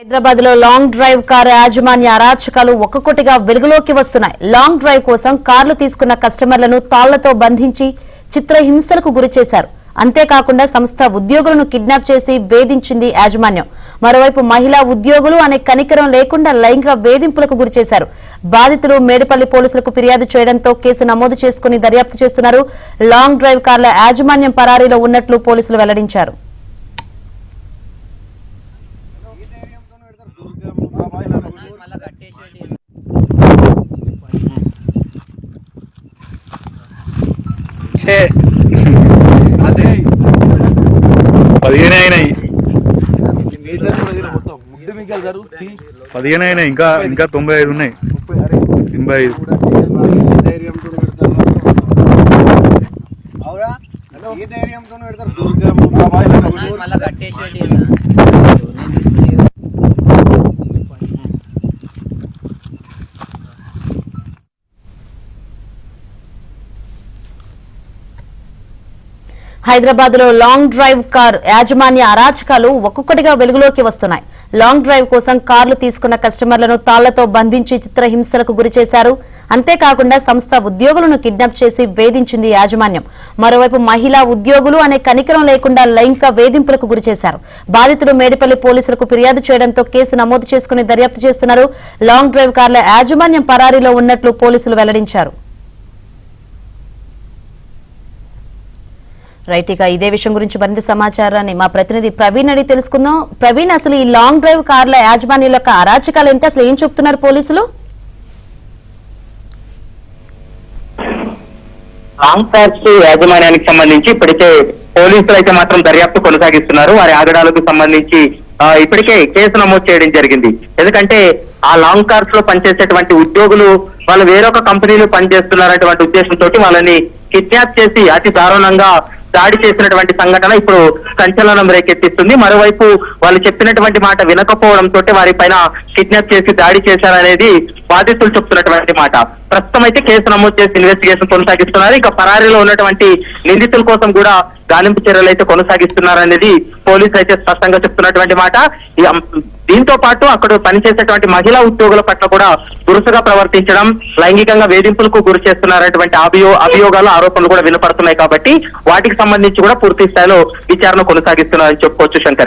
హైదరాబాద్ లో long drive car యాజమాన్య అరాచకాలు ఒక్కొక్కటిగా వెలుగులోకి వస్తున్నాయి. లాంగ్ డ్రైవ్ కోసం కార్లు తీసుకున్న కస్టమర్లను తాళ్లతో బంధించి చిత్రహింసలకు గురిచేశారు. అంతేకాకుండా సంస్థ ఉద్యోగులను కిడ్నాప్ చేసి వేధించింది యాజమాన్యం. మరోవైపు మహిళా ఉద్యోగులు అనే కనికరం లేకుండా లైంగిక వేధింపులకు గురిచేశారు. బాధితులు మేడిపల్లి పోలీసులకు ఫిర్యాదు చేయడంతో కేసు నమోదు చేసుకుని దర్యాప్తు చేస్తున్నారు. లాంగ్ డ్రైవ్ కార్ల యాజమాన్యం పరారీలో ఉన్నట్లు పోలీసులు వెల్లడించారు. అదే 15 అయినాయి, 15 అయినాయి, ఇంకా 95 ఉన్నాయి. 85 ఈ ధైర్యంతో పెడతారు. దుర్గమ్మ హైదరాబాద్ లో లాంగ్ డ్రైవ్ కార్ యాజమాన్య అరాచకాలు ఒక్కొక్కటిగా వెలుగులోకి వస్తున్నాయి. లాంగ్ డ్రైవ్ కోసం కార్లు తీసుకున్న కస్టమర్లను తాళ్లతో బంధించి చిత్రహింసలకు గురిచేశారు. అంతేకాకుండా సంస్థ ఉద్యోగులను కిడ్నాప్ చేసి వేధించింది యాజమాన్యం. మరోవైపు మహిళా ఉద్యోగులు అనే కనికరం లేకుండా లైంగిక వేధింపులకు గురిచేశారు. బాధితులు మేడిపల్లి పోలీసులకు ఫిర్యాదు చేయడంతో కేసు నమోదు చేసుకుని దర్యాప్తు చేస్తున్నారు. లాంగ్ డ్రైవ్ కార్ల యాజమాన్యం పరారీలో ఉన్నట్లు పోలీసులు వెల్లడించారు. రైట్, ఇక ఇదే విషయం గురించి మరింత సమాచారాన్ని మా ప్రతినిధి ప్రవీణ్ అడిగి తెలుసుకుందాం. ప్రవీణ్, అసలు ఈ లాంగ్ డ్రైవ్ కార్ల యాజమాన్యుల యొక్క అరాచకాలు ఏంటి? అసలు ఏం చెప్తున్నారు పోలీసులు? లాంగ్ ట్రాక్స్ యాజమాన్యానికి సంబంధించి ఇప్పటికే పోలీసులు అయితే మాత్రం దర్యాప్తు కొనసాగిస్తున్నారు. వారి ఆగడాలకు సంబంధించి ఇప్పటికే కేసు నమోదు చేయడం జరిగింది. ఎందుకంటే ఆ లాంగ్ కార్స్ లో పనిచేసేటువంటి ఉద్యోగులు వాళ్ళు వేరొక కంపెనీలో పనిచేస్తున్నారనేటువంటి ఉద్దేశంతో వాళ్ళని కిడ్నాప్ చేసి అతి దారుణంగా దాడి చేసినటువంటి సంఘటన ఇప్పుడు సంచలనం రేకెత్తిస్తుంది. మరోవైపు వాళ్ళు చెప్పినటువంటి మాట వినకపోవడంతో వారి పైన కిడ్నాప్ చేసి దాడి చేశారనేది బాధితులు చెప్తున్నటువంటి మాట. ప్రస్తుతం అయితే కేసు నమోదు చేసి ఇన్వెస్టిగేషన్ కొనసాగిస్తున్నారు. ఇక పరారీలో ఉన్నటువంటి నిందితుల కోసం కూడా గాలింపు చర్యలు అయితే కొనసాగిస్తున్నారనేది పోలీసులు అయితే స్పష్టంగా చెప్తున్నటువంటి మాట. దీంతో పాటు అక్కడ పనిచేసేటువంటి మహిళా ఉద్యోగుల పట్ల కూడా దురుసుగా ప్రవర్తించడం, లైంగికంగా వేధింపులకు గురి చేస్తున్నారనేటువంటి అభియోగాలు, ఆరోపణలు కూడా వినపడుతున్నాయి. కాబట్టి వాటికి సంబంధించి కూడా పూర్తి స్థాయిలో విచారణ కొనసాగిస్తున్నారని చెప్పుకోవచ్చు శంకర్.